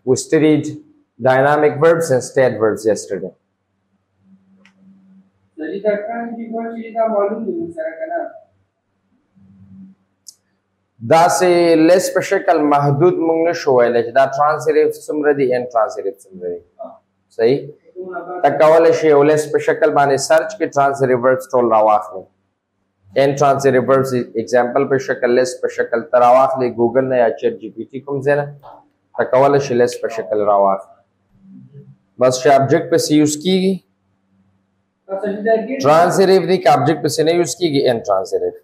We studied dynamic verbs and state verbs yesterday. دا سه less په شکل محدود مونږ نشو ویلی چې دا transitive څومره دي intransitive څومره دي صحیح ته کولی شي یو less په شکل باندې سرچ کې transitive verbs ټول راواخلي intransitive verbs example په شکل less په شکل ته راواخلي ګوګل نه یا چیټ جی پی ټي کوم ځای نه ته کولی شي less په شکل راواخلي بس چې object پسې یوز کیږي transitive دی که object پسې نه یوز کیږي intransitive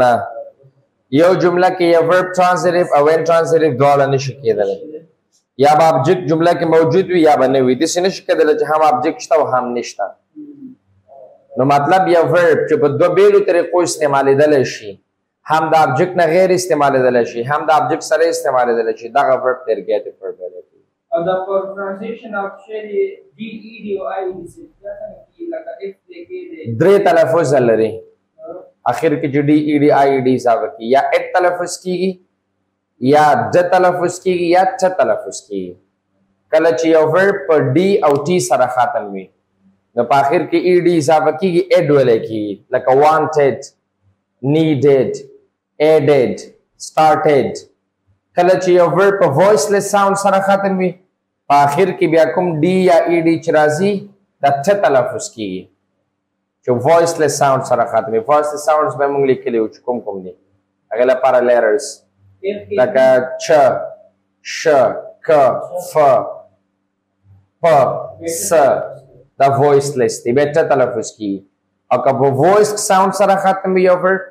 نه یو جمله کې یا verb transitive او intransitive دواړه نشي کېدلی یا به object جمله کې موجود وي یا به نه وي داسې نشي کېدلی چې هم object شته او هم نشته نو مطلب یا verb چې په دوه بیلو طریقو استعمالېدلی شي هم د object نه غیر استعمالېدلی شي هم د object سره استعمالېدلی شي دغه verb derivative verb ویلی کېږي او دا pronunciation of شی D E D او I D څه لکه F کې درې تلفظ لري اخر کې چې D E D I D ځاوه کی یا ات تلفظ کیږي یا د تلفظ کیږي یا ت تلفظ کیږي کله چې یو verb په D او T سره ختم وي نو په اخر کې E D ځاوه کیږي ed ویل کیږي لکه wanted needed aided started کله چې یو verb په voiceless sound سره ختم وي په اخر کې بیا کوم D یا E D چې راځي دا ت تلفظ کیږي چې voiceless sound سره ختم وي voiceless sounds به موږ لیکلي وو چې کوم کوم دي هغه لپاره letters لکه چ ش ک ف پ س دا voiceless دی به ت تلفظ کیږي او که په voiced sound سره ختم وي یو verb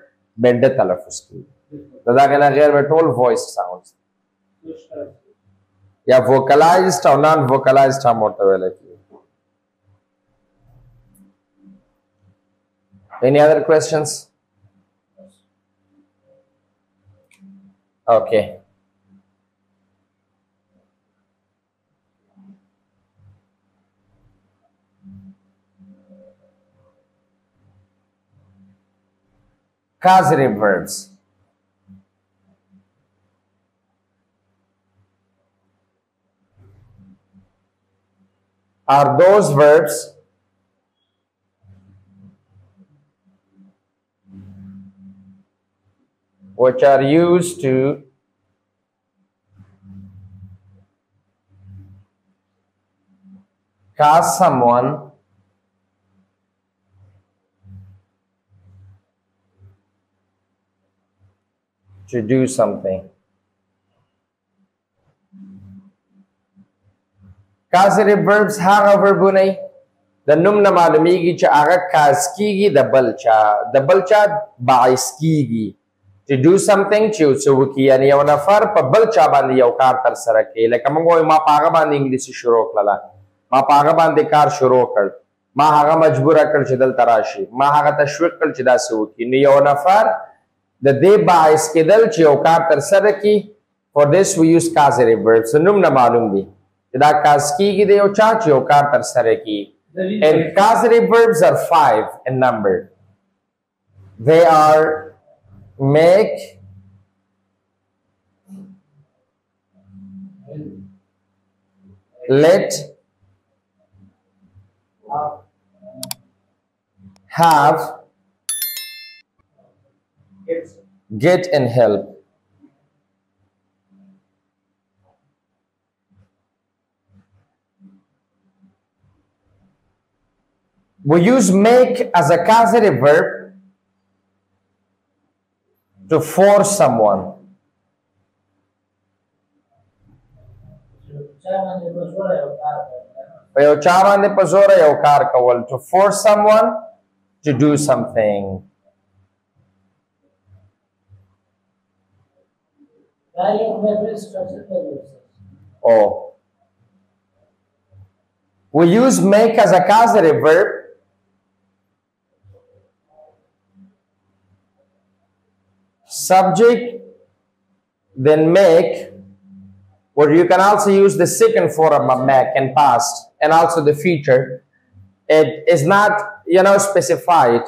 به د تلفظ کیږي دا غیر به ټول voiced sounds یا vocalized او non vocalized هم ورته ویل کیږي Any other questions? Okay. Causative verbs. Are those verbs which are used to cause someone to do something. Causative verbs هغه verbونه د نوم نه معلومیږي چې هغه کاز کیږي د بل چا باعث کیږي to do something چې څه وکړي یعنی یو نفر په بل چا باندې یو کار تر سره کوي لکه موږ وایو ما په هغه باندې انګلیسي شروع کړله ما په هغه باندې کار شروع کړ ما هغه مجبوره کړ چې دلته راشي ما هغه تشویق کړ چې داسې وکړي نو یو نفر د دې باعث کېدل چې یو کار تر سره کړي for this we use causative verbs نوم نه معلوم دي چې دا کاز کیږي د یو چا چې یو کار تر سره کړي and causative verbs are 5 in number they are make, let, have, get and help. We use make as a causative verb to force someone. To force someone to do something. Oh. We use make as a causative verb subject, then make, or you can also use the second form of make in past and also the future. It is not, specified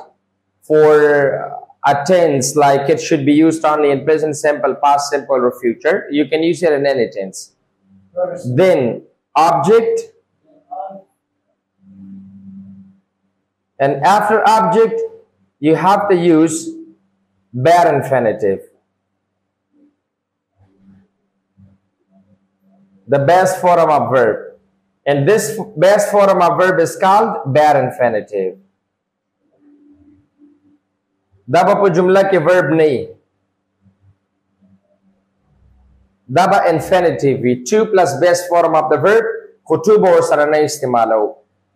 for a tense like it should be used only in present simple, past simple, or future. You can use it in any tense. Then object, and after object you have to use bare infinitive. The best form of verb. And this best form of verb is called bare infinitive. Daba po jumla ke verb nahi. Daba infinitive. 2 plus best form of the verb. Khutu bo sara nahi istimalo.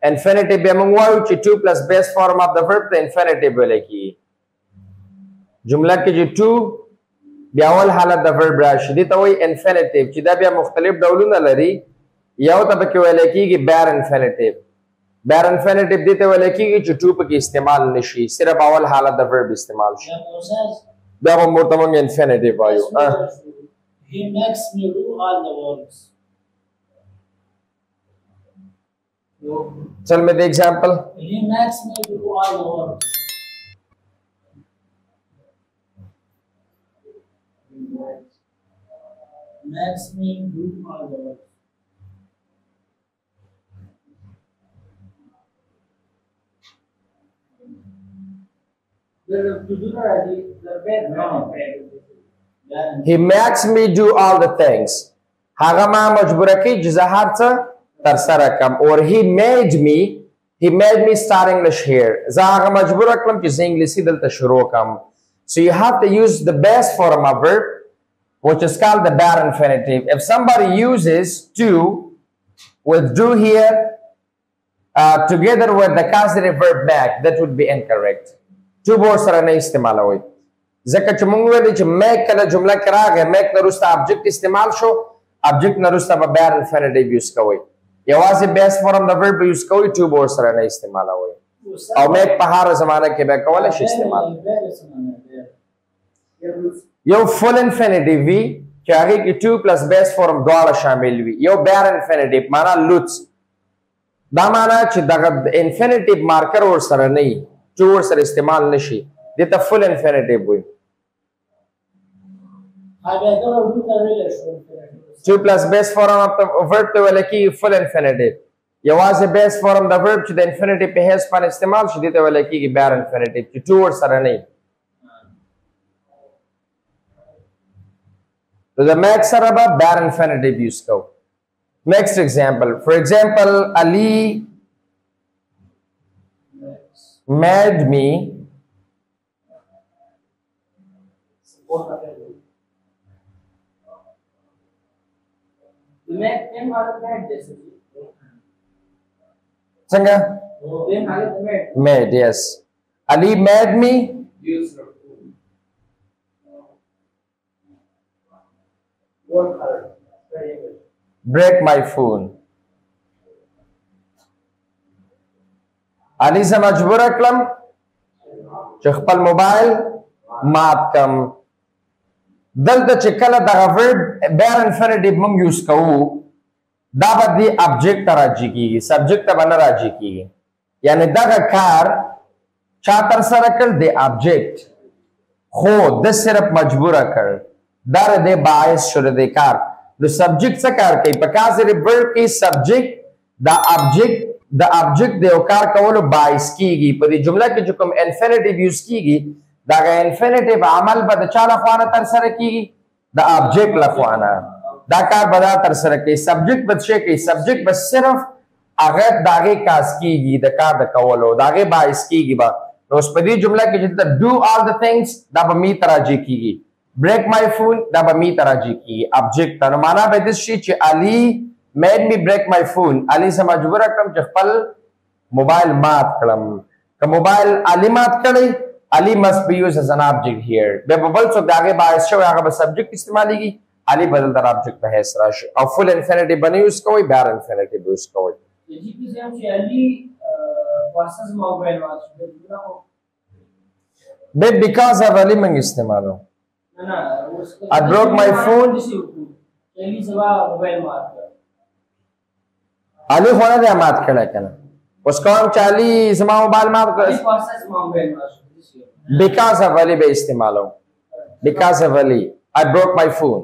Infinitive be mangwayu chi 2 plus best form of the verb the infinitive bole ki. Jumla ke jo 2 bia awal halat the verb rashi. Dita wai infinitive. Chi da bia mukhtalif dawluna lari. یو ته پکې ویل کېږي bare infinitive. bare infinitive دې ته ویل کېږي چې to پکې استعمال نشي، صرف اول حالت د verb استعمال شي. بیا هم ورته موږ infinitive وایو. He makes me do all the works. Tell me the example. He makes me do all the works. Makes me do all the works. He makes me do all the things. هغه ما مجبور کوي چې زه هر څه تر سره کړم. Or he made me start English here. زه هغه مجبور کړم چې زه انګلیسي دلته شروع کړم. So you have to use the best form of verb, which is called the bare infinitive. If somebody uses to with do here together with the causative verb make, that would be incorrect. تو بور سره نه استعمالوي ځکه چې موږ ویل چې make کله جمله کې راغی make نه وروسته object استعمال شو object نه وروسته به bare infinitive یوز کوئ یوازې best form د verb یوز کوئ تو بور سره نه استعمالوي او make په هر زمانه کې به کولی شي استعمال یو full infinitive وي چې هغې کې to plus best form دواړه شامل وي یو bare infinitive معنا لوڅ دا معنا چې دغه infinitive marker ورسره نه وي to ورسره استعمال نشي دې ته full infinitive وي 2 plus base form of the verb ته ویل کېږي full infinitive یوازې base form د verb چې د infinitive په حیث باندې استعمال شي دې ته ویل کېږي bare infinitive چې to ورسره نه وي نو د make سره به bare infinitive یوز کوو next example for example Ali made me Sanga? Made, yes. Ali made me break my phone. Ali se مجبور کړم چې خپل موبایل مات کړم دلته چې کله دغه verb bare infinitive موږ یوز کوو دا به د object ته راځي کېږي subject ته به نه راځي کېږي یعنی دغه کار چا تر سره کړ د object خو د صرف مجبوره کړ دا د باعث شو د کار د subject څه کار کوي په causative verb کې subject د object د یو کار کولو باعث کیږي په دې جمله کې چې کوم infinitive یوز کیږي دا infinitive عمل به د چا لخوا نه تر سره کیږي د object لخوا نه دا کار به دا تر سره کوي subject به څه کوي subject به صرف هغه داغه کاس کیږي د کار د کولو داغه باعث کیږي به نو په دې جمله کې چې do all the things دا به می تراجی کیږي break my phone دا به می تراجی کیږي object نو معنا به د شي چې Ali made me break my phone Ali سے مجبور کړم چې خپل موبایل مات کړم که موبایل Ali مات کړی Ali must be used as an object here به بل څه داغه باعث شو هغه به subject استعماليږي Ali بدل در object په حیث راشي او full infinitive باندې یوز کوي bare infinitive یوز کوي जी की से हम Ali versus mobile watch be because of Ali من استعمالو ना I broke my phone Ali सवा mobile मार Ali خو نه مات کړه کنه اوس کوم چې Ali زما موبایل مات کړ versus mobile watch because of Ali به استعمالو because of Ali I broke my phone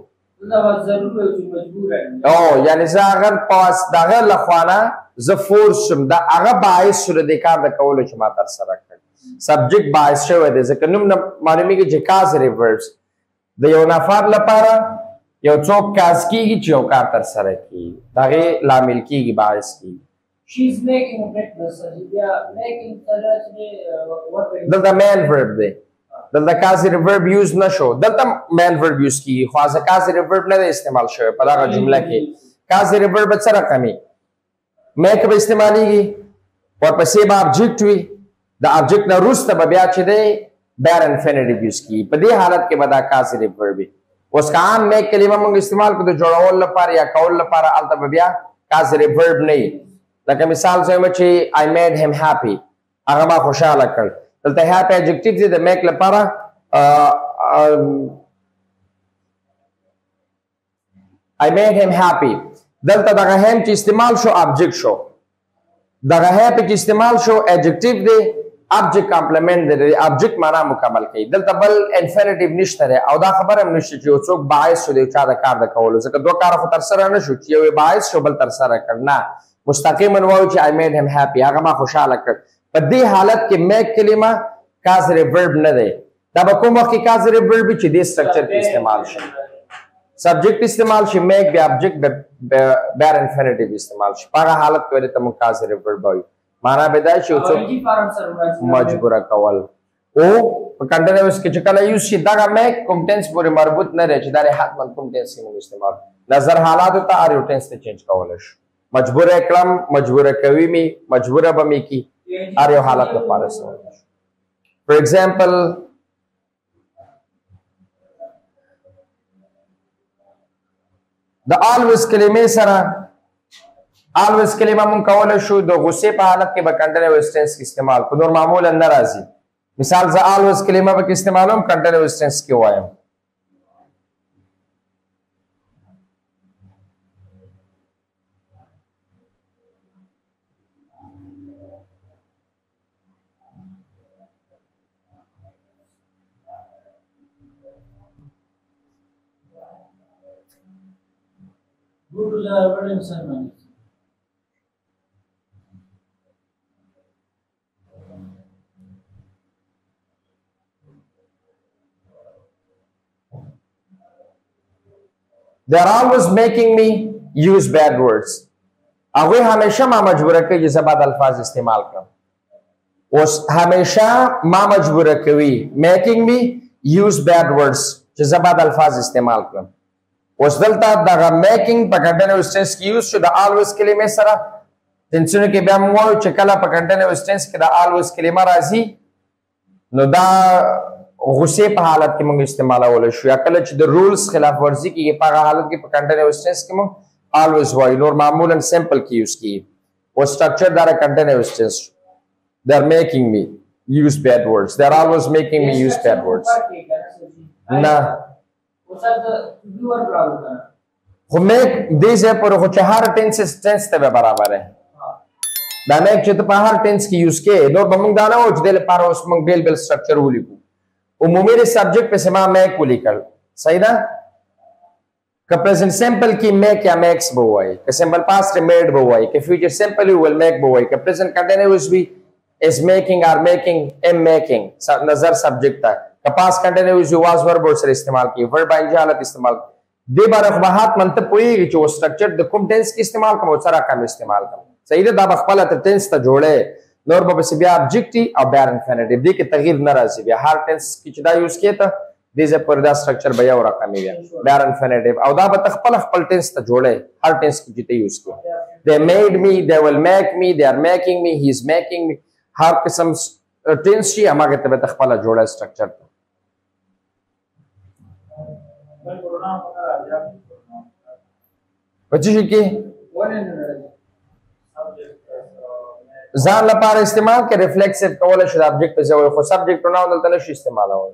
دا ضروري او چې مجبور یم او یعنی زه هغه پاس دغه لخوانه زه فورس شم دا هغه باعث شو د کار د کولو چې ما تر سره کړ سبجیکټ باعث شوی دی ځکه نوم نه معلومیږي چې causative verbs د یو نفر لپاره یو څوک کاز کیږي چې یو کار تر سره کیږي دغه لامل کیږي باعث کیږي she's making breakfast yeah making what دلته main verb دی دلته causative verb use نشو دلته main verb use کیږي خو ځکه causative verb نه استعمال شوی په دغه جمله کې causative verb څه رقمي make به استعمالېږي ورپسې به object وي د object نه وروسته به بیا چې دی bare infinitive use کیږي په دې حالت کې به دا causative verb وي اوس که عام make کلمه موږ استعمال کړو د جوړولو لپاره یا کولو لپاره هلته به بیا causative verb نه وي لکه مثال زه وایم چې I made him happy هغه ما خوشحاله کړ دلته happy adjective دی د make لپاره I made him happy دلته دغه هم چې استعمال شو object شو دغه happy چې استعمال شو adjective دی object complement دی object معنا مکمل کوي دلته بل infinitive نشته دی او دا خبره هم نشته چې یو څوک باعث شو دی چا د کار د کولو ځکه دوه کار خو تر سره نه شو چې یو باعث شو بل تر سره کړ نه مستقیما وایو چې I made him happy هغه ما خوشحاله کړ په دې حالت کې make کلمه causative verb نه دی دا به کوم وخت کې causative verb چې دې structure کې استعمال شي subject استعمال شي make به object به bare infinitive استعمال شي په هغه حالت کې ورته موږ causative verb وایو معنا به دا چې څوک مجبوره کول او په کنټینیوس کې چې کله یوز شي دا make کوم ټینس پورې مربوط نه لري چې دا حتما کوم ټینس کې موږ استعمال نظر حالات ته ار یو ټینس ته چینج کول شي مجبوره کلم مجبوره کوي می مجبوره به می کی ار یو حالت لپاره سوال for example د always کلمې سره always کلمه مون کولای شو د غصې په حالت کې به کنټینیوس ټینس کې استعمال کو نور معمولا نه راځي مثال زه always کلمه به استعمالوم کنټینیوس ټینس کې وایم Go to the wedding ceremony. They are always making me use bad words. هغوی همیشه ما مجبوره کوي چې زه بد الفاظ استعمال کړم اوس همیشه ما مجبوره کوي making me use bad words چې زه بد الفاظ استعمال کړم اوس دلته دغه میکینګ په کنټینیوس ټینس کې یوز شو د always کلمې سره ټینسونو کې بیا موږ وایو چې کله په کنټینیوس ټینس کې د always کلمه راځي نو دا غصې په حالت کې موږ استعمالولی شو یا کله چې د رولز خلاف ورزي کېږي په هغه حالت کې په کنټینیوس ټینس کې موږ always وایو نور معمولا سمپل کې یوز کېږي او سټرکچر دا کنټینیوس ټینس they are making me use bad words they are always making me use bad words نه خو میک دې ځای پر خو چې هر ټینس ته به برابر دی دا میک چې ته په هر ټینس کې یوز کې نور به موږ دا نه وایو چې دې لپاره اوس موږ بیل بیل سټرکچر ولیکو عمومي د سبجیکټ پسې ما میک ولیکل صحیح ده که پرزنټ سمپل کې میک یا میکس به ووایي که سمپل پاست میډ به ووایي که فیوچر سمپل وي ول میک به ووایي که پرزنټ کنټینیوس وي is making are making am making نظر سبجیکټ ته که پاس کنټینیوس یو واز ورب سره استعمال کی ورب انجه حالت استعمال دی بار خو هات منته پویږي چې و سټرکچر د کوم ټینس کې استعمال کوم او سره کم استعمال کوم صحیح ده دا بخپله ته ټینس ته جوړه نور به بس بیا ابجیکټیو او بیر انفینیټیو دی کې تغییر نه راځي بیا هر ټینس کې چې دا یوز کیته دیزه پر دا سټرکچر به یو رقمي وي بیر انفینیټیو او دا به خپل ټینس ته جوړه هر ټینس کې چې ته یوز کوي they made me they will make me they are making me he is making me هر قسم ټینس شي هغه ته به خپل جوړه سټرکچر پچې کې ځان لپاره استعمال کې ریفلیکسیو کول شي د ابجیکټ په ځای خو سبجیکټ پروناون دلته نشي استعمالول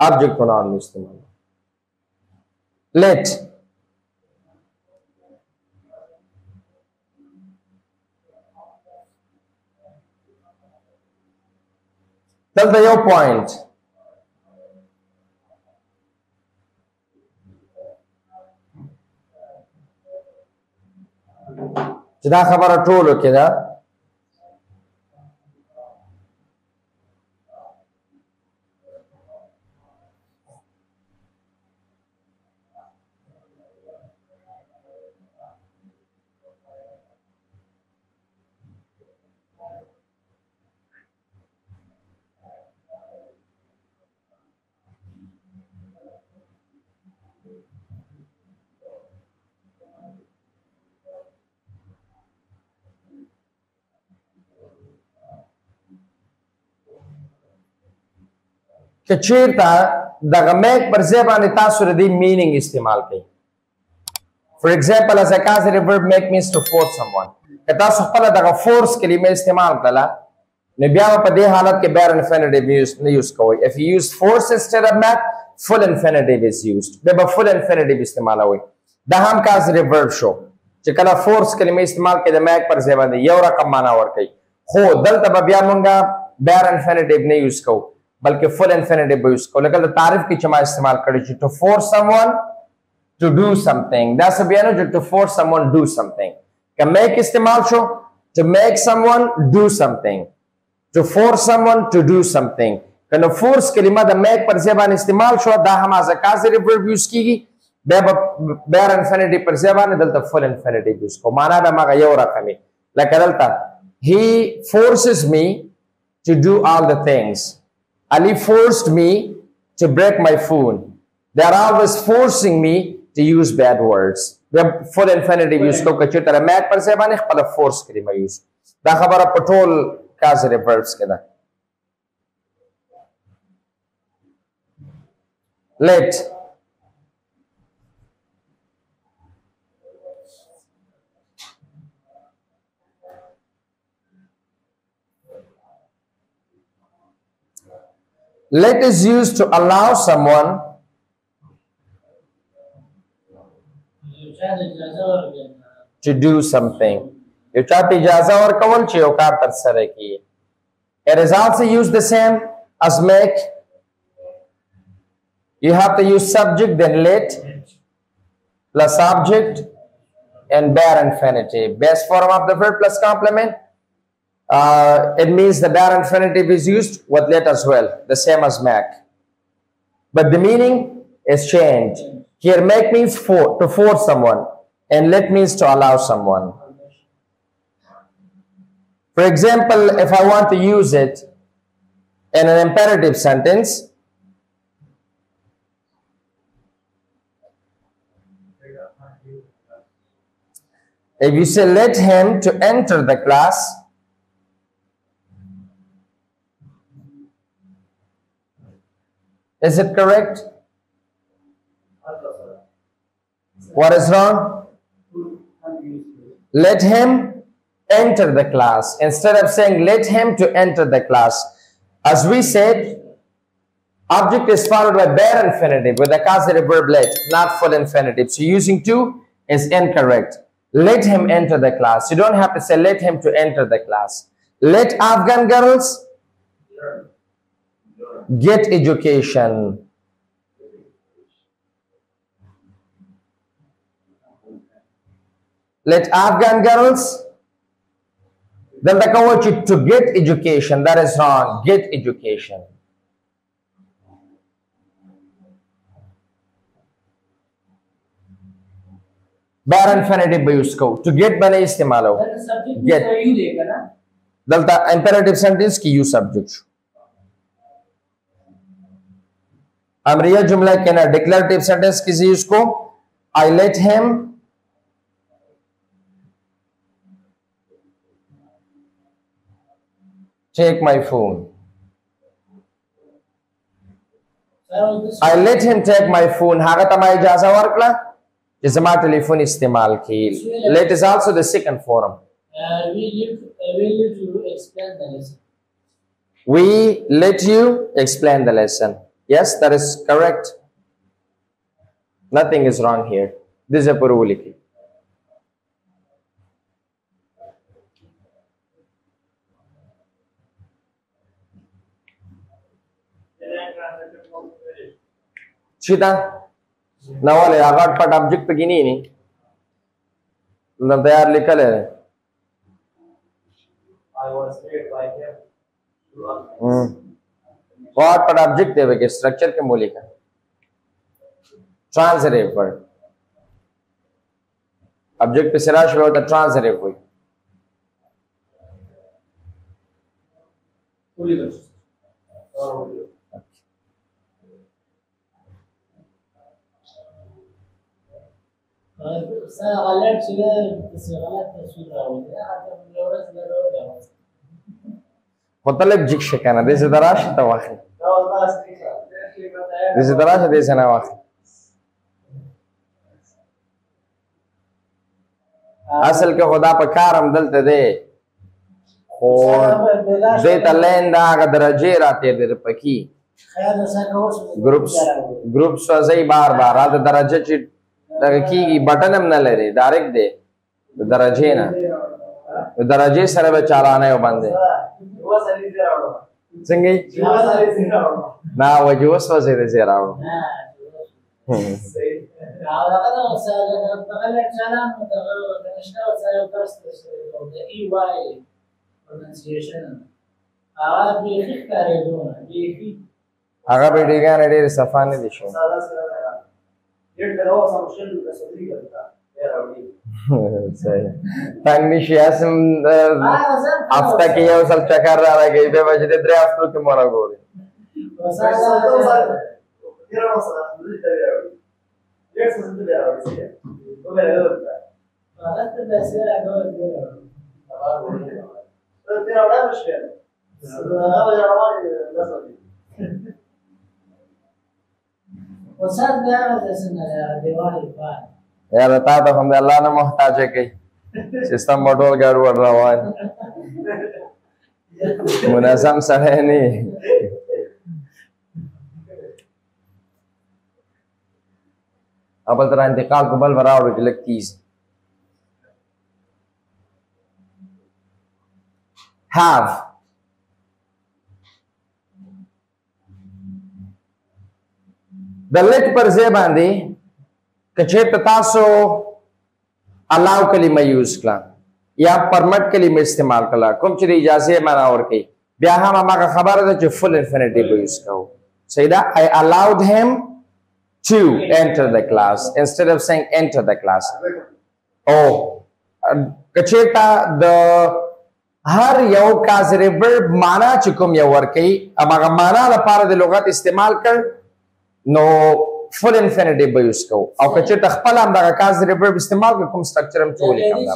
ابجیکټ پروناون استعمال let دلته یو پوینټ چې دا خبره ټولو کې ده که چیرته دغه میک پر ځای باندې تاسو د دې مینینګ استعمال کړئ. For example, as a causative verb make means to force someone. که تاسو خپل دغه force کلمه استعمال کړله نو بیا په دې حالت کې bare infinitive نه یوز کوئ. If you use force instead of make, full infinitive is used. بیا به full infinitive استعمالوئ. دا هم causative verb شو چې کله force کلمه استعمال کړئ د make پر ځای باندې یو رقم معنا ورکوي. خو دلته به بیا مونږه bare infinitive نه یوز کوو بلکې full infinitive به یوز کوو. لکه د تعریف کې چې ما استعمال کړی چې to force someone to do something. دا څه بیا نه چې to force someone do something. که make استعمال شو to make someone do something. To force someone to do something. که نو force کلمه د make پر ځای باندې استعمال شو دا هم as a causative verb یوز کیږي. بیا به bare infinitive پر ځای باندې دلته full infinitive یوز کوو. معنا به هغه یو رقمي. لکه دلته he forces me to do all the things. Ali forced me to break my phone. They are always forcing me to use bad words. We have full infinitive use کو کچې تر make پر ځای باندې خپل force کلمه use. دا خبره په ټول causative verbs کې ده. Let Let is used to allow someone to do something. یو چاته اجازه ورکول چې یو کار تر سره کړي. It is also used the same as make. You have to use subject then let plus object and bare infinitive. Base form of the verb plus complement. It means the bare infinitive is used with let as well, the same as make. But the meaning is changed. Here make means to force someone and let means to allow someone. For example, if I want to use it in an imperative sentence, if you say let him to enter the class, is it correct? What is wrong? Let him enter the class. Instead of saying let him to enter the class. As we said, object is followed by bare infinitive with the causative verb let, not full infinitive. So using to is incorrect. Let him enter the class. You don't have to say let him to enter the class. Let Afghan girls get education. Let Afghan girls, then the coach to get education. That is wrong. Get education. Bare infinitive by use ko. To get bane istemalo. Get. Dalta imperative sentence ki use subject. Amriya jumla ke na declarative sentence kisi use ko. I let him take my phone. I let him take my phone. Haga tama ijaza warkla. Jazama telephone istemal ki. Let is also the second form. We let you explain the lesson. We let you explain the lesson. Yes, that is correct. Nothing is wrong here. This is a puruliki. چیتا نواله هغه پټ ابجیکټ پکې نه ني نو تیار لیکل ہے I was made by him to what पर object देवे के structure के मूल्य का transitive word object पे सिरा शुरू होता ट्रांजिटिव हुई saya غلط شده بس غلط تصویر راوړي هغه لورس لري مطلب جیک شکنه دې زه دراشه ته واخلې دې زه دراشه دې سره واخلې اصل کې خدا په کارم دلته دی خو دې ته لین دا هغه درجه راته دې پکې ګروپس وځي بار بار دا درجه چې دغه کېږي بټن هم نه لري ډایرکټ دی د درجې نه د درجې سره به چالانه یو باندې څنګه نه وجه اوس وځي دې زه راوړم هغه به ډېر ډېر صفا نه دي شو صحیح تنگ نشي اسم هفته کې یو ځل چکر را راګي به وجه دې درې هفتو کې مورا ګوري यार تا ته هم الله نه محتاج کی سیستم موټور ګډوډ روان منظم سره نه ابل تر انتقال کو بل براوړو چې لکتیز have د let پر ځای باندې کچه تاسو allow کلمه یوز کړه یا permit کلمه استعمال کړه کوم چې اجازه معنا ورکړي بیا هم هغه خبره ده چې full infinitive یوز کوو صحیح ده I allowed him to enter the class instead of saying enter the class oh کچه تا د هر یو causative verb معنا چې کوم یو ورکړي هغه معنا لپاره د لغت استعمال کړ نو full infinitive به یوز کوو او که چېرته خپله هم دغه causative verb استعمال کړو کوم structure هم چې ولیکم دا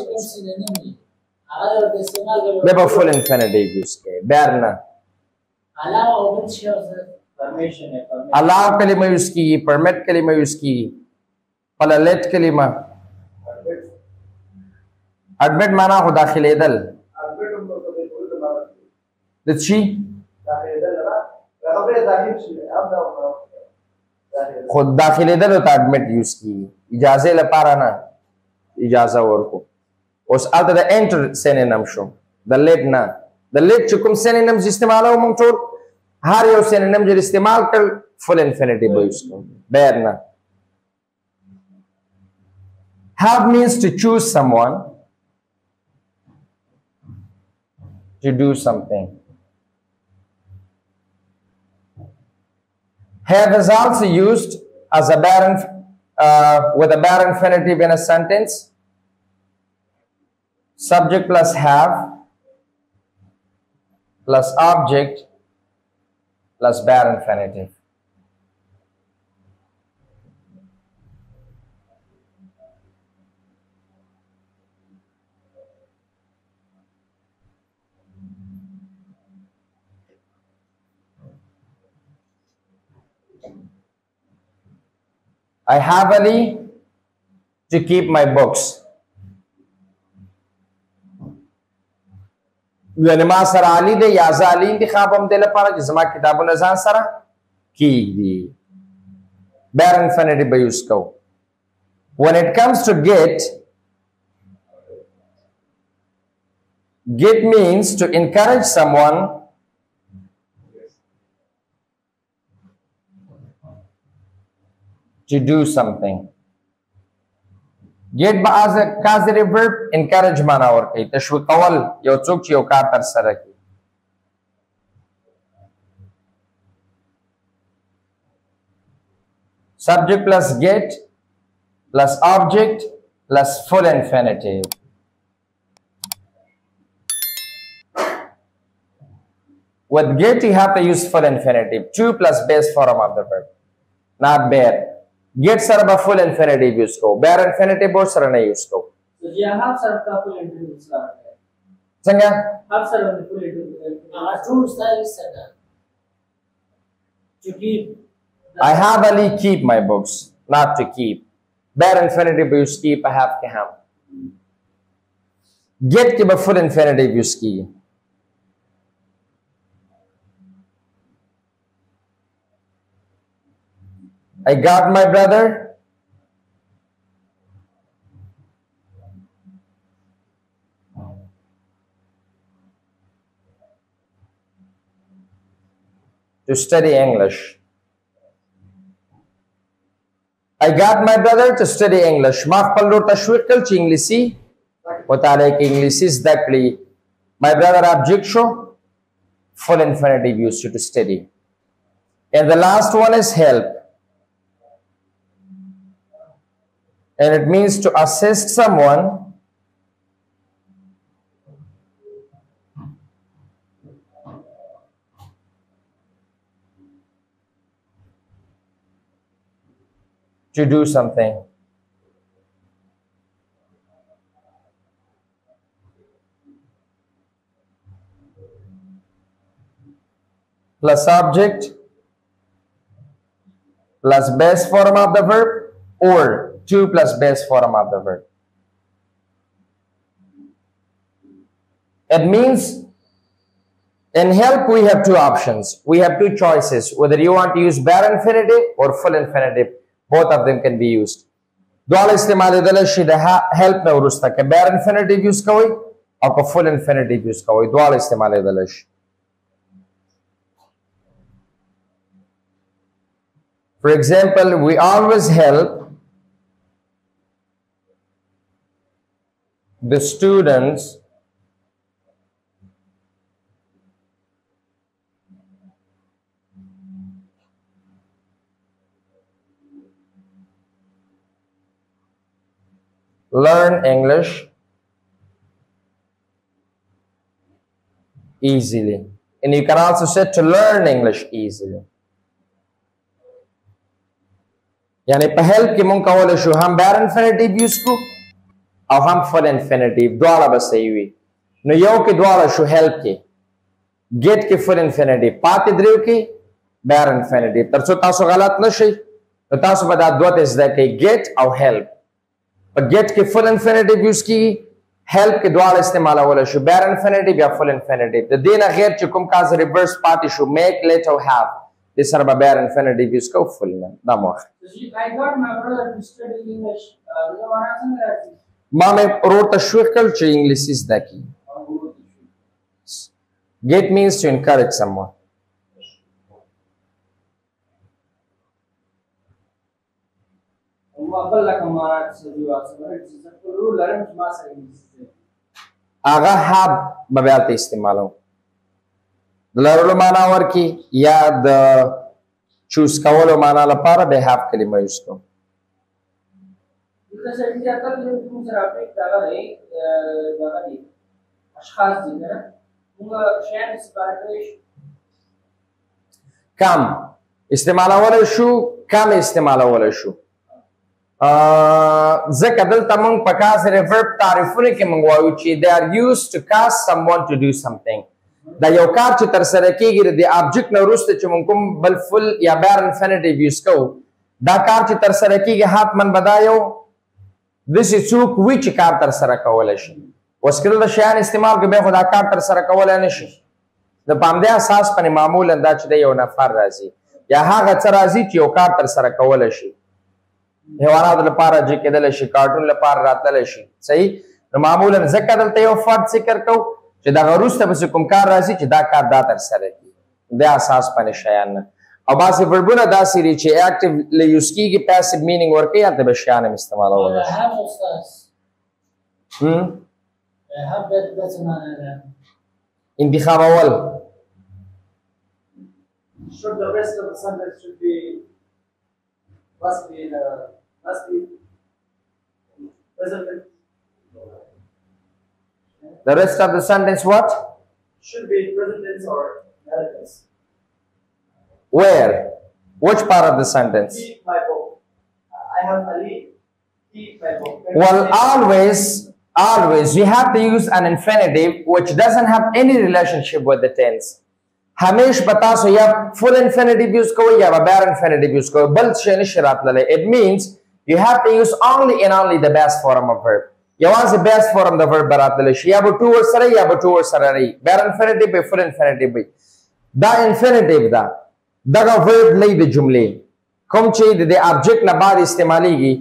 بیا به full infinitive یوز کوي بیا نه allow کلمه یوز کیږي permit کلمه یوز کیږي خپله let کلمه admit معنا خو داخلېدل د چی خود داخله دلو ته admit یوز کی اجازه لپاره نه اجازه ورکو اوس الته د enter سینونیم شو د let نه د let چې کوم سینونیمز استعمالو موږ ټول هر یو سینونیم چې استعمال کړ full infinitive به یوز کوو بیر نه have means to choose someone to do something have is also used as a barren with a bare infinitive in a sentence. Subject plus have plus object plus bare infinitive. I have Ali to keep my books. یعنی ما سره علی دی یا زه علی انتخاب هم دی لپاره چې زما کتابونه ځان سره کیږدي bare infinitive به یوز کوو when it comes to get means to encourage someone to do something. Get ba as a causative verb encourage mana ورکړي تشویق کول یو څوک چې یو کار تر سره کوي. Subject plus get plus object plus full infinitive. With get you have to use full infinitive. To plus base form of the verb. Not bare. Get saraba full infinitive use ko. Bare infinitive or sarana use ko. So yeah, half sir ka full infinitive use करते हैं. Sanga? Half sir वाले full infinitive. True style is set. To keep. I have Ali keep my books. Not to keep. Bare infinitive use keep. I have to have. Get ke ba full infinitive use ki. I got my brother. To study English. I got my brother to study English. ما خپل لور تشویق کړ چې انګلیسي مطالعه کې انګلیسي زده کړي. My brother object شو full infinitive used to study. And the last one is help. And it means to assist someone to do something. Plus object plus base form of the verb or to plus base form of the verb. It means in help we have two options. We have two choices. Whether you want to use bare infinitive or full infinitive, both of them can be used. دوال استعمال دل شي د help نه ورسته که bare infinitive use کوي او که full infinitive use کوي دوال استعمال دل شي. For example, we always help the students learn English easily. And you can also say to learn English easily. यानी पहल के मुंह का वाले show हम bare infinitive use को और हम full infinitive द्वारा बस सही हुई न यो के द्वारा शो help के get के full infinitive पाते द्रिव के bare infinitive तरसो तासो गलत नशे तो तासो बता दो तेज दे के get और help पर get के full infinitive use की help के द्वारा इस्तेमाल वाले शो bare infinitive या full infinitive तो देना गैर चुकुम का reverse party show make let or have this are bare infinitive use को full ना नामों I got my brother to study English. ما में रोट तशवीक कर चे English is that key. Get means to encourage someone. आगा हाब बब्याते इस्तेमालों. दलारों माना वर की या the choose kawalo mana la para they have kalima usko. Kam istimala wala shu kam istimala wala shu zaka dal tamang pakas verb tarifune ke mangwayu chi they are used to cause someone to do something. دا یو کار چې تر سره کیږي د object نه وروسته چې موږ کوم بل full یا bare infinitive use کوو دا کار چې تر سره کیږي حتمن بدایو this is څوک وی چې کار تر سره کولای شي اوس کله د شیان استعمال کې به خدا کار تر سره کولای نه شي د پامدې اساس باندې معمولا دا چې د یو نفر راځي یا هغه څه راځي چې یو کار تر سره کولای شي حیوانات لپاره چې کېدل شي کارټون لپاره راتل شي صحیح نو معمولا ذکر دلته یو فرد ذکر کوو چې دا غروسته بس کوم کار راځي چې دا کار دا تر سره کی د اساس باندې شیان او باسي وربونه داسې دي چې اکټیولی یوز کیږي پیسیو مینینګ ورکوي هلته به شیان هم استعمالولی شي هم استاذ هم باید داسې معنی ده انتخابول Should the rest of the sentence must be present tense? The rest of the sentence what? Should be present tense or present tense. Where? Which part of the sentence? Keep my book. I have Ali. Keep my book. Well, always you have to use an infinitive which doesn't have any relationship with the tense. हमेश बता सो या full infinitive use करो या bare infinitive use करो बल शनि शरात लले. It means you have to use only and only the best form of verb. या वहाँ से best form the verb बरात लले. या वो two वर्ड सरे या वो two वर्ड सरे नहीं. Bare infinitive भी full infinitive भी. Da infinitive da verb नहीं दे जुमले. कम चाहिए दे object ना बाद इस्तेमाली की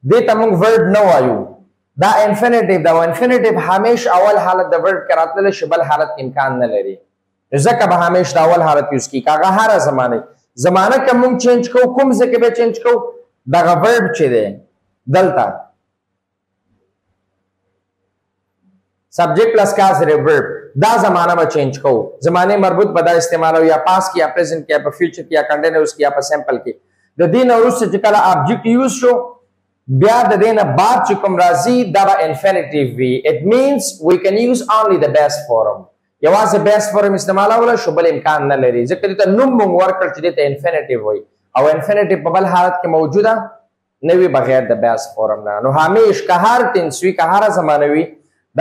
दे तमंग verb न वायु. Da infinitive da वो infinitive हमेश अवल हालत the verb करात लले शबल हालत इम्कान न ले रही. ځکه به همیش د اول حالت یوز کی کاغه هر زمانه که مونږ چینج کو کوم ځکه به چینج کو دغه ورب چې دی دلته سبجیکٹ پلس کازیټیو ورب دا زمانه به چینج کو زمانه مربوط به دا استعمالو یا پاس کی یا پریزنٹ کی یا په فیوچر کی یا کنټینیوس کی یا په سمپل کی د دې نه وروسته چې کله آبجیکټ یوز شو بیا د دې نه بعد چې کوم راځي دا به انفینیټیو وي اټ مینز وی کین یوز اونلی د بیسټ فورم یوازې بیس فورم استعمالولی شو بل امکان نه لري ځکه دې ته نوم مونږ ورکړ چې دې ته انفینیټیو وایي او انفینیټیو په بل حالت کې موجوده نه وي بغیر د بیس فورم نه نو همیش که هر تنس وي که هره زمانه وي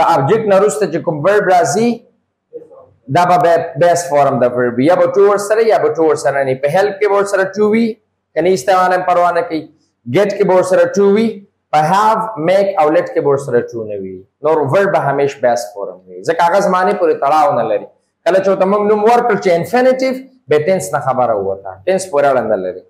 د ابجیکټ نه وروسته چې کوم ورب راځي دا به بیس فورم د ورب یا به ټو ورسره یا به ټو ورسره نه په هیلپ کې به ورسره ټو وي که نه استعمال هم پروا نه کوي ګیټ کې به ورسره ټو وي په have make او let کې به ورسره ټو نه وي نو ورب به همیش بیس فورم وي ځکه هغه زمانې پورې تړاو نه لري کله چې ورته موږ نوم ورکړ چې انفینیټیو به ټینس نه خبره ووته ټینس پورې اړه نه لري